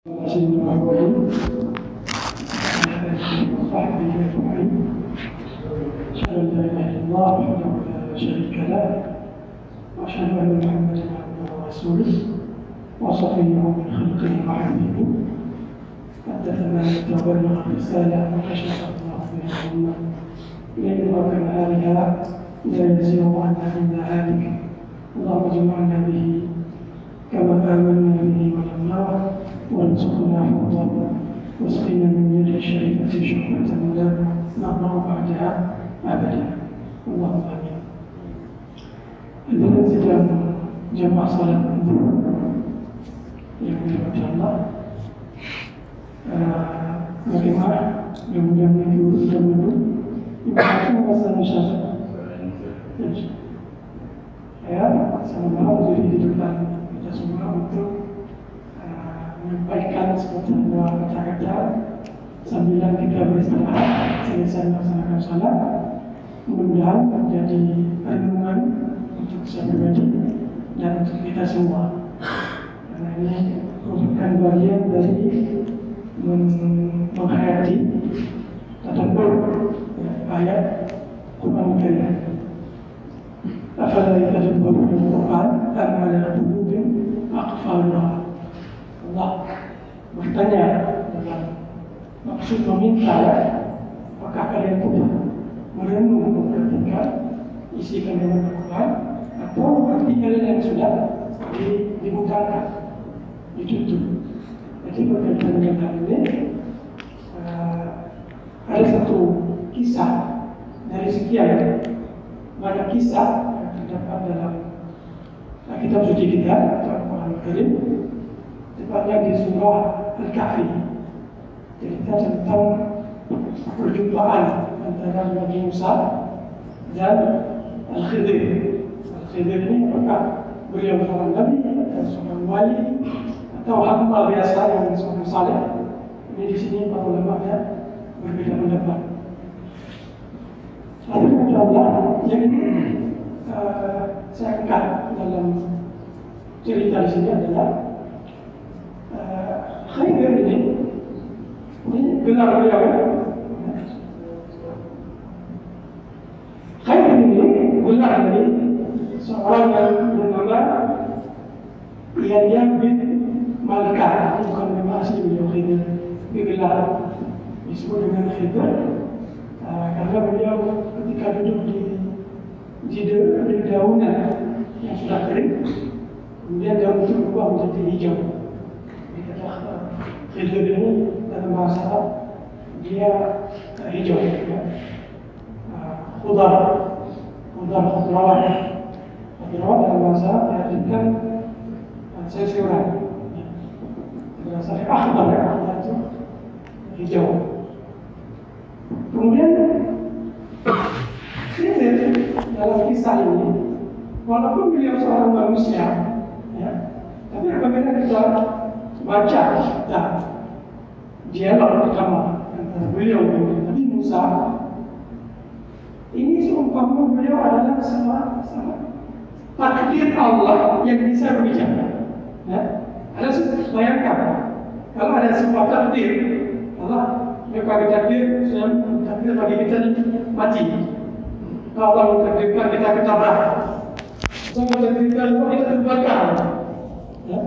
سيدنا محمد وصحبه أجمعين. أشهد أن لا إله إلا الله وحده لا شريك له، وأشهد أن محمدا عبده ورسوله وصفيه من خلقه وحبيبه، أدى الأمانة وبلغ الرسالة وكشف الله به الأمة ليظهر كمالها لا يزيغ عنها إلا هالك. اللهم اجمعنا به كما آمنا به ولم نره، وارزقنا حفظه واسقنا من يده الشريفة شربة لا نظمأ بعدها أبدا. اللهم آمين. Hadirin sidang jamaah salat yang dimuliakan Allah, bagaimana kemudian minggu sudah minggu ibadah merasa masyarakat ya sama-sama jadi di depan kita semua untuk menyampaikan sebuah kata-kata sambil kita beristirahat selesai melaksanakan salat. Mudah-mudahan menjadi renungan untuk saya pribadi dan untuk kita semua, karena ini merupakan bagian dari menghayati tadabbur ayat Quran Karim. Afala yatadabbaruna al-Quran am ala qulubin aqfalha. Allah bertanya dalam maksud meminta, apakah kalian tidak merenung memperhatikan isi kandungan Al-Quran, atau hati kalian yang sudah dibukakan, ditutup. Jadi berkaitan dengan hal ini, ada satu kisah dari sekian banyak kisah yang terdapat dalam kitab suci kita, Al-Quran Karim, tepatnya di surah Al-Kahfi. Cerita tentang perjumpaan antara Nabi Musa dan Al-Khidir. Al-Khidir ini apakah beliau seorang Nabi atau seorang wali atau hamba biasa yang seorang saleh? Ini di sini para ulama berbeda pendapat. Ada Allah yang saya angkat dalam cerita di sini adalah Khidir ini gelar beliau. Khidir ini gelar dari seorang yang bernama Yahya bin Malkah. Bukan nama asli beliau Khidir, digelar disebut dengan Khidir karena beliau ketika duduk di dedaunan yang sudah kering, kemudian daun itu berubah menjadi hijau. Khidir ini dalam bahasa Arab dia hijau, khudrawat dalam bahasa Arab diartikan sayur-sayuran. Bahasa akhbar itu hijau. Kemudian Khidir dalam kisah ini, walaupun beliau seorang manusia, ya, tapi apabila kita baca dialog pertama antara beliau dengan Nabi Musa, ini seumpama beliau adalah sama takdir Allah yang bisa berbicara. Ya? Ada bayangkan kalau ada sebuah takdir Allah yang bagi takdir bagi kita mati. Kalau Allah mentakdirkan kita ketabrak, Allah mentakdirkan kita terbakar. Ya?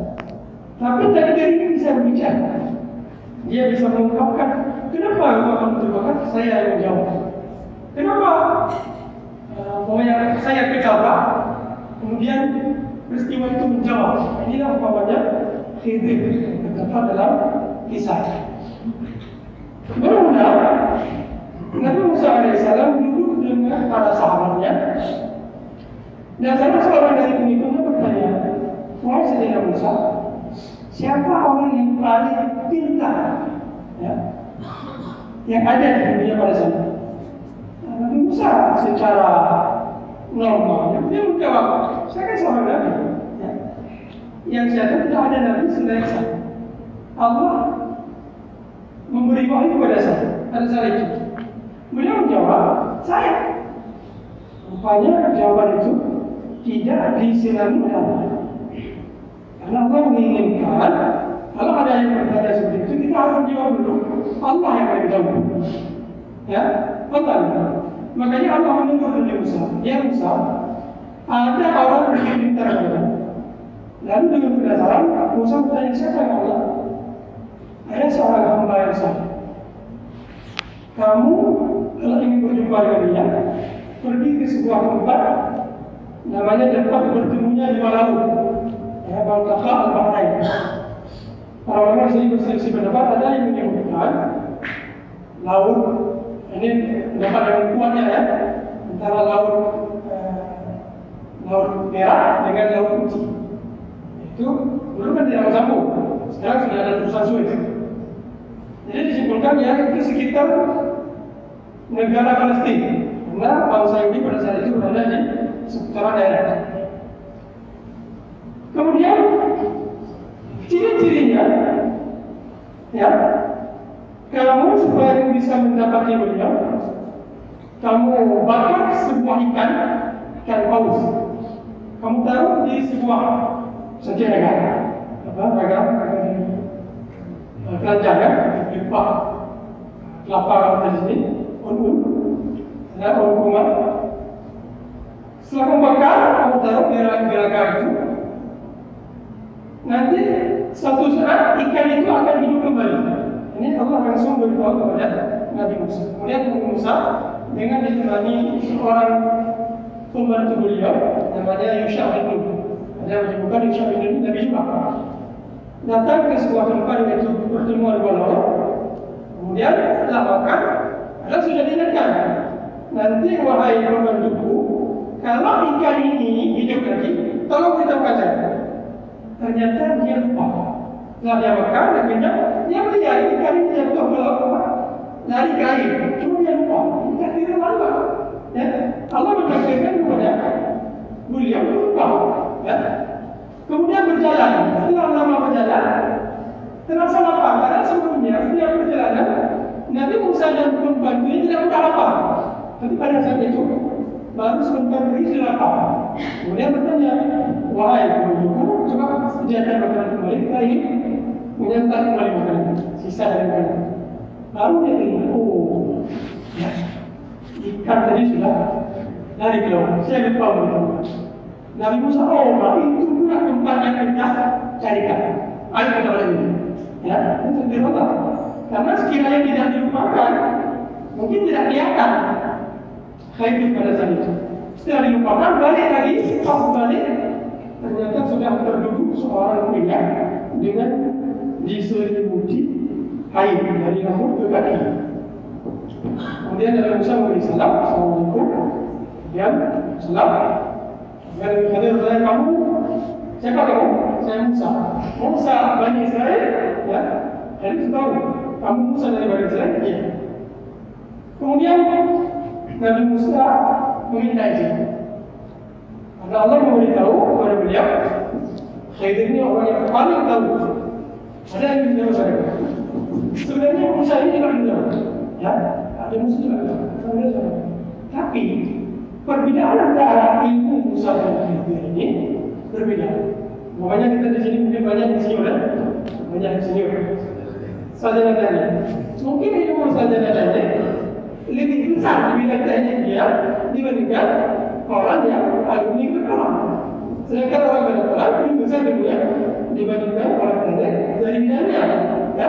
Tapi takdir ini bisa berbicara. Dia bisa mengungkapkan, kenapa kamu terbakar? Saya yang jawab. Kenapa saya ketabrak? Kemudian peristiwa itu menjawab. Inilah umpamanya Khidir terdapat dalam kisah. Bermula Nabi Musa AS duduk dengan para sahabatnya, dan salah seorang dari pengikutnya bertanya, wahai saudara Musa, siapa orang yang paling pintar, ya, yang ada di dunia pada saat itu? Nabi Musa secara normalnya dia menjawab, saya kan seorang Nabi, ya. Yang saya tahu tidak ada Nabi selain saya. Allah memberi wahyu kepada saya pada saat itu. Beliau menjawab, saya. Rupanya jawaban itu tidak disirangi oleh Allah, karena Allah menginginkan Kalau ada yang bertanya seperti itu, kita harus menjawab dulu. Allah yang lebih tahu. Ya, Allah. Makanya Allah menegur Nabi Musa. Ya Musa, ada orang yang lebih pintar darimu. Lalu dengan penasaran, Musa bertanya, siapa yang Allah? Ada seorang hamba yang saleh. Kamu kalau ingin berjumpa dengan dia, pergi ke sebuah tempat, namanya tempat bertemunya dua laut. Ya, Baltaqa al-Bahrain. Para ulama sendiri berselisih pendapat, ada yang menyebutkan laut ini pendapat yang kuatnya ya, antara laut merah dengan laut putih. Itu dulu kan tidak sambung, sekarang sudah ada terusan Suez. Jadi disimpulkan ya itu sekitar negara Palestina, karena bangsa Yahudi pada saat itu berada di seputaran daerah. Kemudian ciri-cirinya, ya, kamu supaya bisa mendapati beliau, kamu bakar sebuah ikan paus, kamu taruh di sebuah sejajar, keranjang ya, lipat kelapa kalau di sini, ada rumah. Setelah kamu bakar, kamu taruh di gelagar itu. Nanti suatu saat ikan itu akan hidup kembali. Ini Allah langsung beritahu kepada Nabi Musa. Kemudian Nabi Musa dengan ditemani seorang pembantu beliau, namanya Yusha bin Nun. Ada yang menyebutkan Yusha bin Nun Nabi juga. Datang ke sebuah tempat yaitu pertemuan dua laut. Kemudian setelah makan, Allah sudah diingatkan. Nanti wahai pembantuku, kalau ikan ini hidup lagi, tolong beritahukan saya. Ternyata dia lupa. Setelah dia makan, akhirnya dia melihat ikan ini jatuh ke laut, lari ke air. Cuma dia lupa. Kita tidak malu. Ya, Allah mentakdirkan kepada beliau lupa. Ya. Kemudian berjalan. Setelah lama berjalan, terasa lapar. Karena sebelumnya setiap perjalanan Nabi Musa dan pembantunya tidak mudah lapar. Tapi pada saat itu baru sebentar lagi sudah lapar. Kemudian bertanya, wahai pembantuku, coba sediakan makanan kembali. Kita ingin menyantap kembali makanan sisa dari makanan. Baru dia teringat, oh, ya, ikan tadi sudah lari ke laut. Saya lupa beritahu. Nabi Musa, oh, itu pula tempat yang kita carikan. Ayo kita balik ini. Ya, itu dirubah. Karena sekiranya tidak dilupakan, mungkin tidak kelihatan khair pada saat itu. Setelah dilupakan, balik lagi, pas balik, ternyata sudah terduduk seorang pria dengan diselimuti air dari rambut ke kaki. Kemudian Nabi Musa memberi salam, Assalamualaikum. Kemudian salam. Dan Khadir bertanya, kamu siapa kamu? Saya Musa. Musa Bani Israel, ya. Jadi tahu kamu Musa dari Bani Israel, ya. Kemudian Nabi Musa meminta izin. Karena Allah memberitahu kepada beliau, Khadir ini orang yang paling tahu. Ada yang menjawab saya. Sebenarnya Musa ini tidak menjawab, ya. Ada Musa juga menjawab. Tapi perbedaan antara ilmu Musa dan Khadir ini berbeda. Makanya kita di sini mungkin banyak yang senior, banyak yang senior. Sarjana-sarjana. Mungkin ilmu sarjana-sarjana lebih besar di bidang teknik dia dibandingkan orang yang alumni kedokteran. Sedangkan orang kedokteran lebih besar ilmunya dibandingkan orang teknik dari bidangnya. Ya,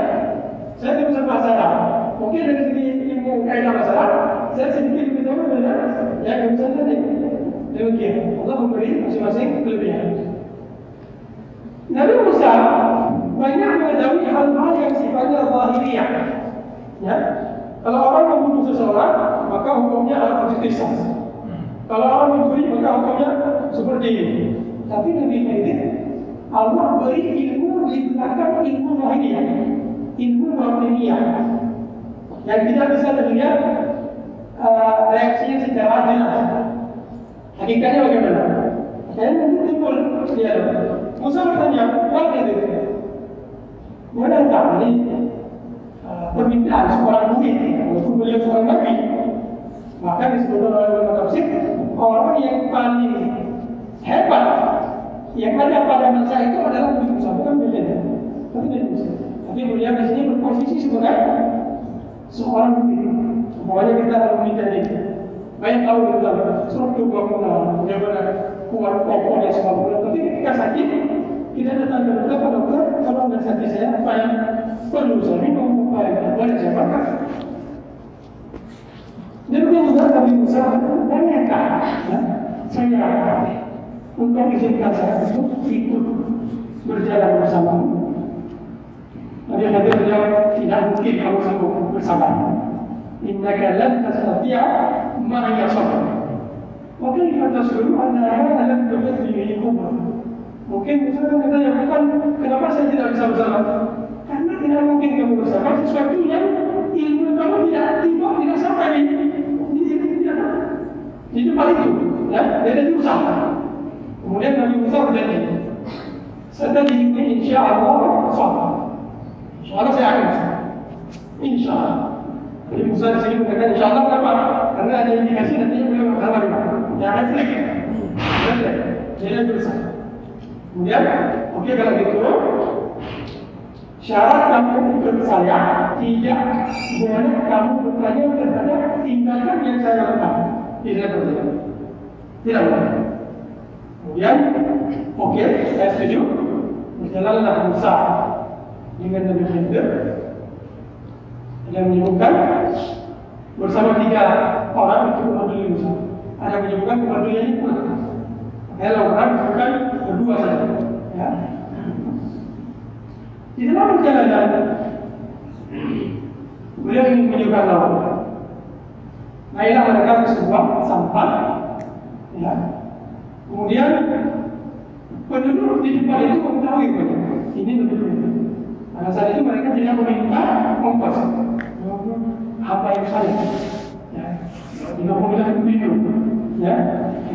saya tidak bisa bahasa Arab. Mungkin dari segi ilmu kaidah bahasa Arab, saya sedikit lebih tahu dengan yang bisa teknik. Demikian, Allah memberi masing-masing kelebihan. Nabi Musa banyak mengetahui hal-hal yang sifatnya zahiriyah. Ya, kalau orang membunuh seseorang, maka hukumnya adalah qisas. Kalau orang mencuri, maka hukumnya seperti ini. Tapi Nabi Khadir, Allah beri ilmu di belakang ilmu zahiriyah, ilmu batiniyah, yang tidak bisa terlihat reaksinya secara jelas. Hakikatnya bagaimana? Saya nanti timbul dialog. Musa bertanya, what is it? Mana tahu ini permintaan seorang murid, walaupun beliau seorang nabi. Maka disebutkan oleh ulama tafsir, orang yang paling hebat yang ada pada masa itu adalah Nabi Musa, bukan beliau. tapi dari Mesir. Tapi beliau di sini berposisi sebagai seorang putri. Pokoknya kita harus menikah ini. Banyak tahu kita struktur bangunan, bagaimana kuat kokoh dan sebagainya. Tapi ketika sakit, kita datang ke dokter, Pak dokter, kalau nggak sakit saya apa yang perlu saya minum, apa yang boleh saya makan. Demikian juga kami usaha tanyakan, ya, saya untuk izinkan saya untuk ikut berjalan bersamamu. Tapi kata beliau tidak mungkin kamu sanggup bersama. Innaka lan tastati'a ma'iya sabra. Wa kaifa tasbiru anna hadha lam tughni kubra. Mungkin misalnya katanya bukan kenapa saya tidak bisa bersama? Karena tidak mungkin kamu bersama sesuatu yang ilmu kamu tidak sampai di depan itu, ya, dia ada usaha. Kemudian Nabi Musa berjanji, setelah ini insya Allah sabar. Insya Allah saya akan bersama. Insya Allah. Jadi Musa di sini mengatakan insya Allah kenapa? Karena ada indikasi nantinya beliau bersabar. Ya reflek, dia berusaha. Kemudian, oke kalau gitu, syarat kamu ikut saya tidak boleh kamu bertanya terhadap tindakan yang saya lakukan. Tidak boleh. Tidak boleh. Kemudian, oke, saya setuju. Berjalanlah Musa dengan Nabi Khidir yang menyebutkan bersama 3 orang itu berdua Musa. Ada yang menyebutkan berdua ini pun. Kalau orang menyebutkan berdua saja. Ya. Di dalam perjalanan beliau ingin menunjukkan lawan. Baiklah mereka ke sebuah sampan, ya. Kemudian penduduk di tempat itu mengetahui ini lebih berbeda. Pada saat itu mereka tidak meminta ongkos, apa yang saya, ya, 50 ribu, ya.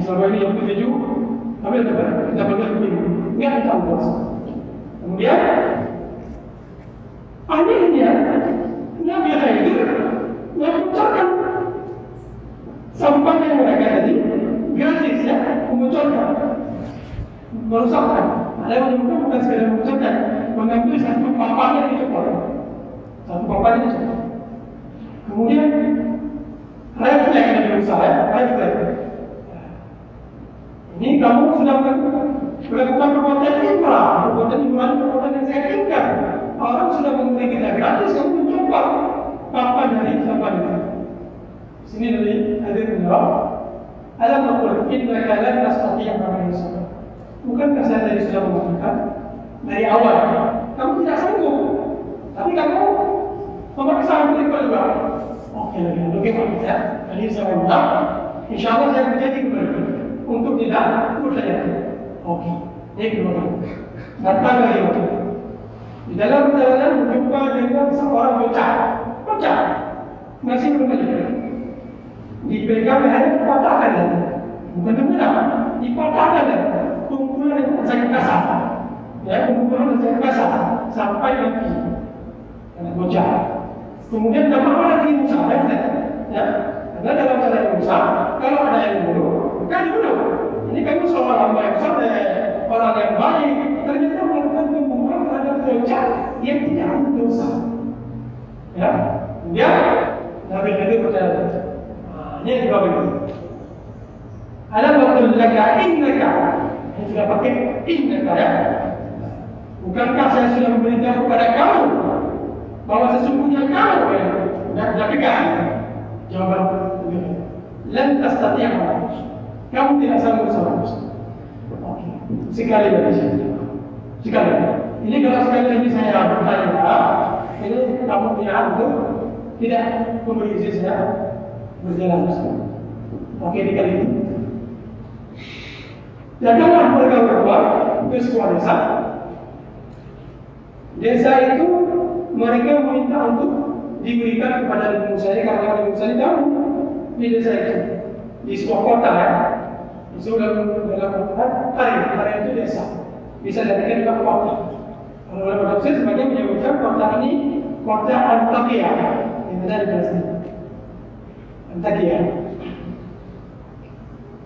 Selama ini yang 7, tapi kita bagi ribu, nggak minta ongkos. Kemudian anehnya Nabi Khidir mengucapkan sampan yang mereka tadi gratis, ya, mengucapkan, merusakkan. Ada yang menyebutkan bukan sekadar mengucapkan, mengambil satu papan yang dicopot, satu papan yang dicopot. Kemudian refleks dari usaha, refleks. Ini kamu sudah melakukan perbuatan imrah, perbuatan yang saya inginkan. Orang sudah memberi kita gratis, kamu mencoba papan dari sampan itu. Sini dari hadir menjawab, alam aqul innaka lan tastati'a ma'iya sabra. Bukankah saya tadi sudah mengatakan dari awal kamu tidak sanggup, tapi kamu memaksa untuk kedua. Oke, bagaimana ya? Jadi saya minta, insya Allah saya berjanji kepada untuk tidak percaya. Oke, ini kedua. Datang lagi. Di dalam perjalanan berjumpa dengan seorang bocah, masih belum belajar. Dipegang lehernya dipatahkan, bukan benar, dipatahkan, kumpulan yang sangat kasar, ya, kumpulan yang sangat kasar sampai mati, karena bocah. Kemudian dapat lagi Musa, ya, karena dalam cara Musa, kalau ada yang membunuh, kan dibunuh. Ini kamu seorang hamba yang soleh, orang yang baik, ternyata melakukan pembunuhan terhadap bocah yang tidak berdosa. Ya, dia Nabi Khidir berkata, ini juga begitu. Alam aqul laka innaka, ini sudah pakai innaka, ya. Bukankah saya sudah memberitahu kepada kamu bahwa sesungguhnya kamu sudah pegang? Jawaban lan tastati'a ma'iya. Kamu tidak sanggup sama Musa. Oke. Sekali lagi. Ini kalau sekali lagi saya bertanya, ini kamu punya hak untuk tidak memberi izin saya berjalan bersama. Oke, ini kali ini. Datanglah mereka berdua ke sebuah desa. Desa itu mereka meminta untuk diberikan kepada Nabi Musa ini karena Nabi Musa ini tahu di desa itu, di sebuah kota, ya. Itu dalam hari itu desa, bisa dikatakan juga kota. Kalau dalam tafsir sebagian menyebutkan kota ini kota Antakya yang ada di Palestina. Antakya.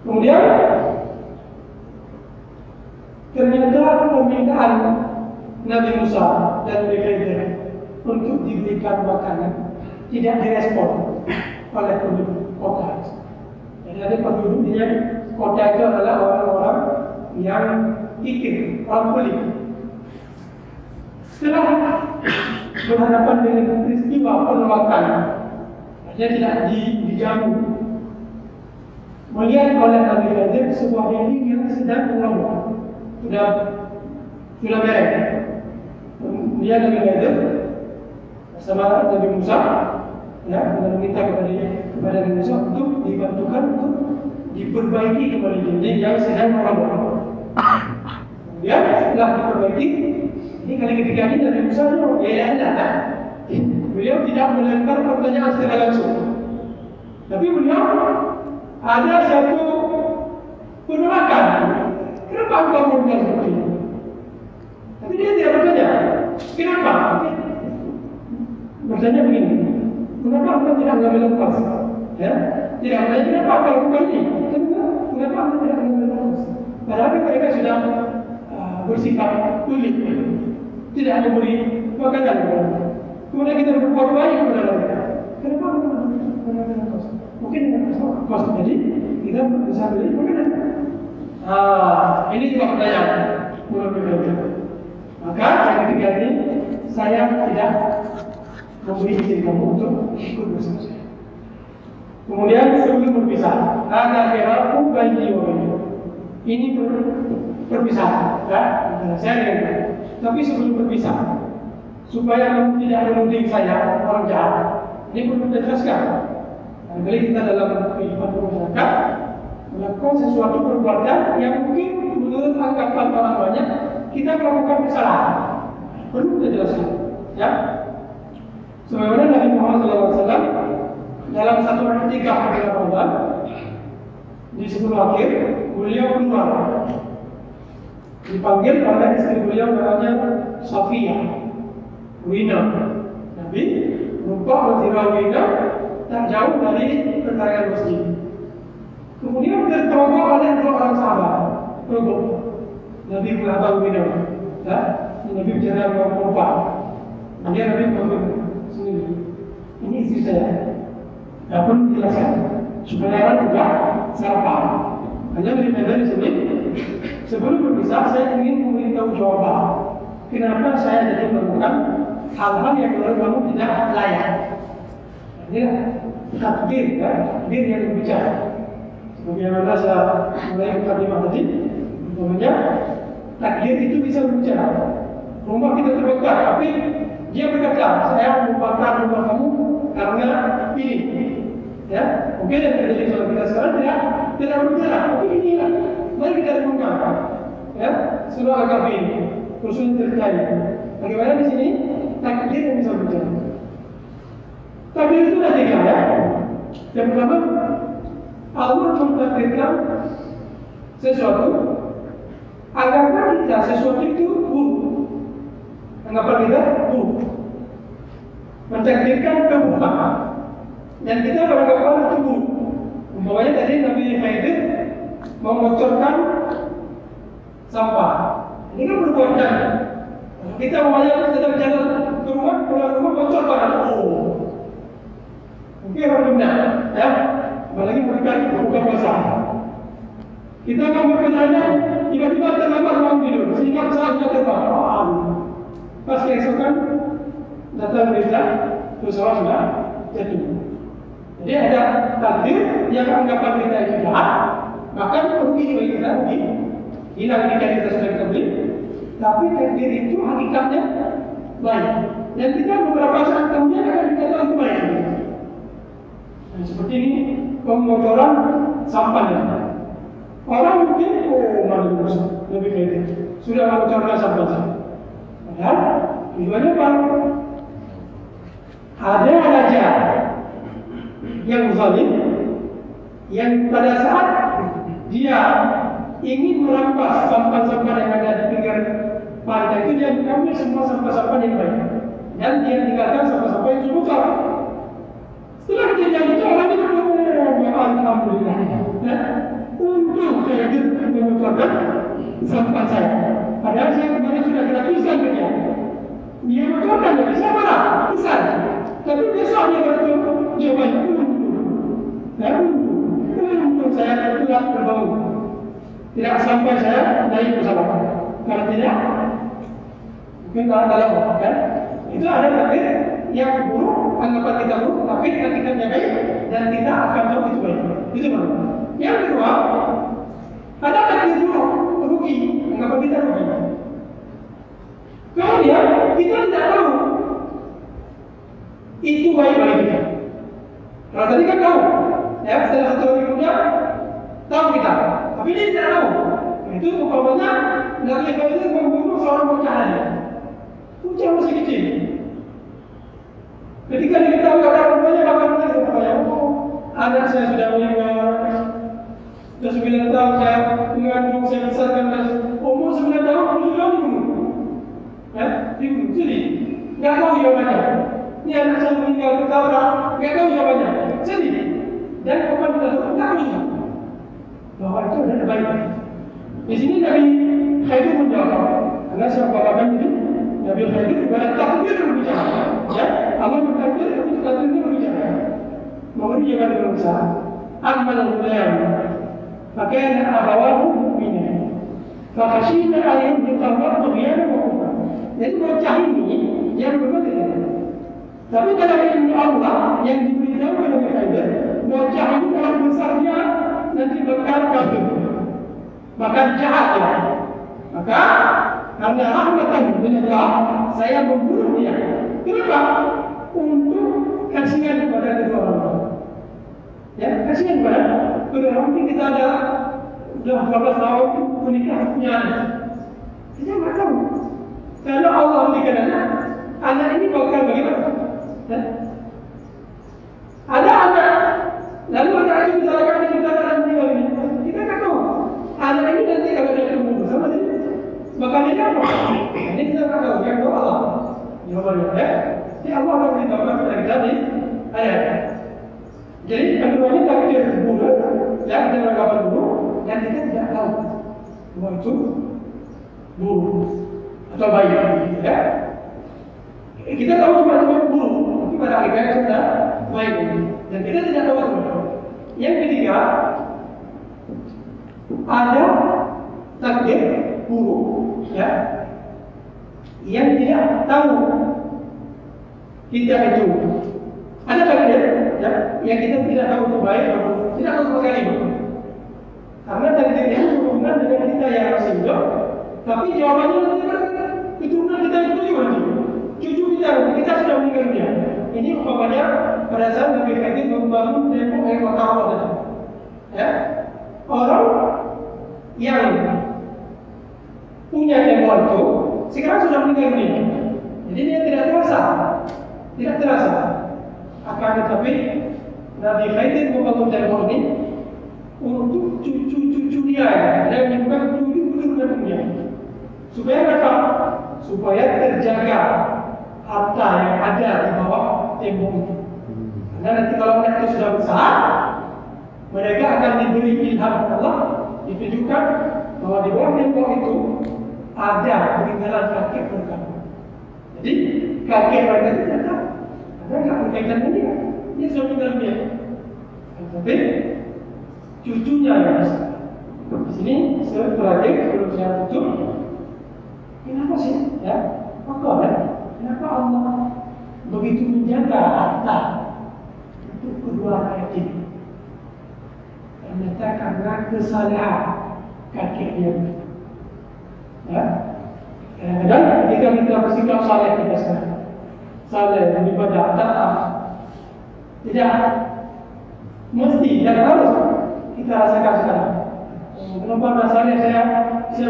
Kemudian ternyata permintaan Nabi Musa dan Nabi Khidir untuk diberikan makanan tidak direspon oleh penduduk kota. Jadi ada penduduknya kota itu adalah orang-orang yang kikir, orang kulit. Setelah berhadapan dengan peristiwa penolakan, dia tidak dijamu. Melihat oleh Nabi Khidir sebuah dinding yang sedang melompat, sudah merah. Dia Nabi Khidir bersama Nabi Musa, ya, dengan meminta kepada Nabi Musa untuk dibantukan untuk diperbaiki kembali dinding yang sedang melompat. Ya, setelah diperbaiki, ini kali ketiga ini Nabi Musa beliau tidak melempar pertanyaan secara langsung, tapi beliau ada satu penolakan. Kenapa engkau berbuat seperti ini? Tapi dia tidak bertanya. Kenapa? Bertanya begini. Kenapa engkau tidak mengambil lepas? Ya, tidak bertanya kenapa engkau lakukan ini. Kenapa engkau tidak mengambil lepas? Padahal mereka sudah bersikap kulit, tidak memberi makanan. Kemudian kita berbuat baik kepada mereka. Kenapa engkau mengambil lepas? Mungkin dengan kos tadi kita bisa beli makanan. Ini juga pertanyaan. Maka yang ketiga ini saya tidak memberi izin kamu untuk ikut bersama saya. Kemudian sebelum berpisah, ada kiraku bayi ini perpisahan, ya, saya dengan kamu. Tapi sebelum berpisah, supaya kamu tidak menuding saya orang jahat, ini perlu dijelaskan. Kali kita dalam kehidupan masyarakat melakukan sesuatu perbuatan yang mungkin menurut anggapan orang banyak kita melakukan kesalahan. Perlu kita jelaskan, ya. Sebagaimana Nabi Muhammad SAW dalam satu iktikaf di Ramadan di 10 akhir beliau keluar, dipanggil oleh istri beliau namanya Safiyah Wina. Nabi lupa bertirah Wina tak jauh dari pertarian masjid. Kemudian tertolong oleh dua orang sahabat. Nabi berabang minum, ya. Nabi bicara dengan perempuan. Kemudian Nabi mengambil sendiri. Ini istri saya. Tak perlu dijelaskan supaya orang tidak salah paham. Hanya beribadah di sini. Sebelum berpisah, saya ingin memberitahu jawaban. Kenapa saya jadi melakukan hal-hal yang menurut kamu tidak layak. Inilah takdir, ya, takdir yang berbicara. Sebagaimana saya mulai mukadimah tadi, namanya takdir itu bisa berbicara. Rumah kita terbakar, tapi dia berkata, saya membakar rumah kamu karena ini. Ya, mungkin yang terjadi sama kita sekarang tidak berbicara, tapi inilah. Mari kita renungkan. Ya, surah Al-Kahfi, usul ceritanya. Bagaimana di sini takdir yang bisa berbicara. Takdir itu ada tiga, ya. Yang pertama, Allah mentakdirkan sesuatu. Anggaplah kita sesuatu itu buruk. Anggaplah kita buruk. Mentakdirkan keburukan. Dan kita beranggapan itu buruk. Umpamanya tadi Nabi Khidir membocorkan sampah. Ini kan berbuatan. Kita umpamanya sedang jalan ke rumah, pulang rumah bocor barang. Mungkin orang benar, ya. Apalagi mereka buka puasa. Kita akan bertanya, tiba-tiba terlambat ruang tidur, sehingga saatnya terbang. Pas keesokan datang berita, pesawat sudah jatuh. Jadi ada takdir yang anggapan kita itu jahat, bahkan rugi bagi kita, rugi. Hilang jika kita sudah kita beli. Tapi takdir itu hakikatnya baik. Dan kita beberapa saat kemudian akan dikatakan itu baik. Nah, seperti ini pembocoran sampahnya. Orang mungkin, malu lebih baik sudah membocorkan sampahnya. Padahal tujuannya apa? Ada raja yang zalim, yang pada saat dia ingin merampas sampah-sampah yang ada di pinggir pantai itu, dia mengambil semua sampah-sampah yang baik dan dia tinggalkan sampah-sampah yang bocor. Setelah kejadian itu orang itu alhamdulillah, ya, untung saya membocorkan sampah saya. Padahal saya kemarin sudah gratiskan ke dia. Dia bocorkan dari saya mana? Besar. Tapi besok dia beritahu jawabannya untuk saya telah terbangun. Tidak sampai saya naik pesawat. Kalau tidak, mungkin kalau kan, itu ada takdir yang buruk, anggapan kita buruk, tapi hakikatnya baik dan kita akan tahu itu baik. Itu baru. Yang kedua, ada takdir buruk, rugi, anggapan kita rugi. Kemudian kita tidak tahu itu baik bagi kita. Kalau tadi kan tahu, ya setelah 1 hari kemudian tahu kita, tapi dia tidak tahu. Itu umpamanya Nabi Khidir membunuh seorang bocah aja. Bocah masih kecil. Ketika diketahui ada orang tuanya bakal menangis supaya anak saya sudah meninggal. Sudah 9 tahun saya mengandung, saya besarkan dan umur 9 tahun 7 tahun dibunuh. Ya, dibunuh. Jadi, nggak tahu jawabannya. Ini anak saya meninggal ketabrak, nggak tahu jawabannya. Jadi, dan kapan kita tahu, nggak tahu juga. Bahwa itu adalah kebaikan. Di sini Nabi Khidir menjawab, karena siapa kapan ini Nabi Khidir ibarat takdir berbicara. Ya, Allah bertakdir, tapi takdirnya berbicara. Memberi jawaban berusaha. Amal al-Hulam, fakana abawahu mu'minin. Fakhashina alayhim biqawat tughyan wa kufra. Jadi bocah ini yang berbeda. Tapi dalam ilmu Allah yang diberitahu oleh Nabi Khidir, bocah ini kalau besarnya nanti bakal kafir, bakal jahat ya. Maka karena rahmatan min Allah, saya membunuh dia. Kenapa? Untuk kasihan kepada kedua orang tua. Ya, kasihan kepada kedua orang tua. Kita ada sudah 12 tahun menikah punya anak. Kita nggak tahu. Kalau Allah berikan anak ini bakal bagaimana? Ya? Ada anak, lalu anak itu misalkan ada kendaraan meninggal ini, kita nggak tahu. Anak ini nanti kalau dia ketemu bersama dia, bakal dia apa? Ini kita nggak tahu. Yang tahu Allah. Jawabannya ya. Jadi Allah akan beritahukan kepada kita di ayat. Jadi keduanya takdir buruk, ya kita beranggapan buruk, dan kita tidak tahu bahwa itu buruk atau baik, ya. Kita tahu cuma buruk, tapi pada akhirnya kita baik, dan kita tidak tahu itu. Yang ketiga, ada takdir buruk, ya, yang tidak tahu kita itu. Ada takdir, ya, yang kita tidak tahu itu baik atau tidak tahu sama sekali. Karena takdirnya berhubungan dengan kita yang masih hidup, tapi jawabannya nanti keturunan kita itu juga nanti. Cucu kita sudah meninggal dunia. Ini umpamanya pada saat Nabi Khidir membangun tembok air mata Allah tadi. Ya, orang yang punya tembok itu sekarang sudah meninggal dunia. Jadi dia tidak terasa. Akan tetapi Nabi Khidir membangun tembok ini untuk cucu-cucu dia, dan menyebabkan cucu keturunan dunia. Supaya apa? Supaya terjaga harta yang ada di bawah tembok itu. Karena nanti kalau mereka itu sudah besar, mereka akan diberi ilham Allah, ditunjukkan bahwa di bawah tembok itu ada peninggalan kakek mereka. Jadi kakek mereka itu tidak tahu, karena nggak berkaitan dengan dia. Dia sudah meninggal dunia. Tapi cucunya yang besar. Di sini terakhir sebelum saya tutup, kenapa sih? Ya, kenapa Allah begitu menjaga harta untuk kedua rakyat ini? Ternyata karena kesalahan kakeknya. Ya, dan ketika kita bersikap saleh kita sekarang, saleh beribadah taat, tidak mesti dan harus kita rasakan sekarang. Kenapa rasanya saya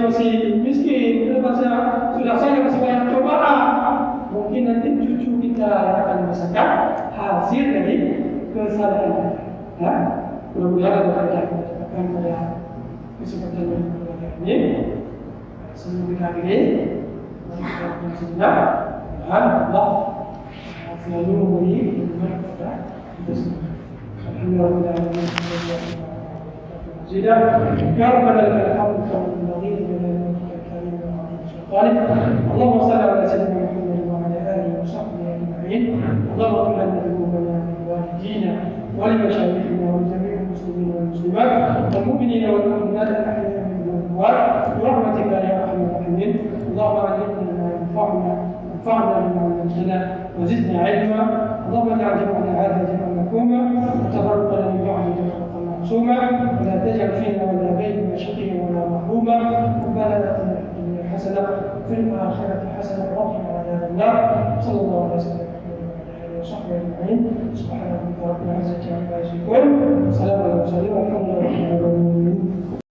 masih miskin? Kenapa saya masih banyak cobaan? Mungkin nanti cucu kita akan merasakan hasil dari kesalahan. Ya, mudah-mudahan Allah akan mendapatkan pada kesempatan yang berbahagia ini. Sebelum kita akhiri, kita sudah dan Allah selalu memberi hikmah kepada kita semua. Alhamdulillah. Sudah, kalau pada الحمد لله الذي طالب. اللهم صل على سيدنا محمد وعلى اله وصحبه اجمعين. اللهم اغفر لنا ذنوبنا ولوالدينا ولمشايخنا ولجميع المسلمين والمسلمات والمؤمنين والمؤمنات الاحياء منهم والاموات برحمتك يا ارحم الراحمين. اللهم علمنا ما ينفعنا وانفعنا بما علمتنا وزدنا علما. اللهم اجعل جمعنا هذا جمعا مرحوما وتفرقنا من بعده تفرقا معصوما ولا تجعل فينا ولا بيننا شقيا ولا محروما. ربنا اتنا في الدنيا حسنه وفي الاخره حسنه وقنا عذاب النار. صلى الله عليه وسلم وعلى اله وصحبه اجمعين. سبحان ربك رب العزه عما يصفون وسلام على المرسلين والحمد لله رب العالمين.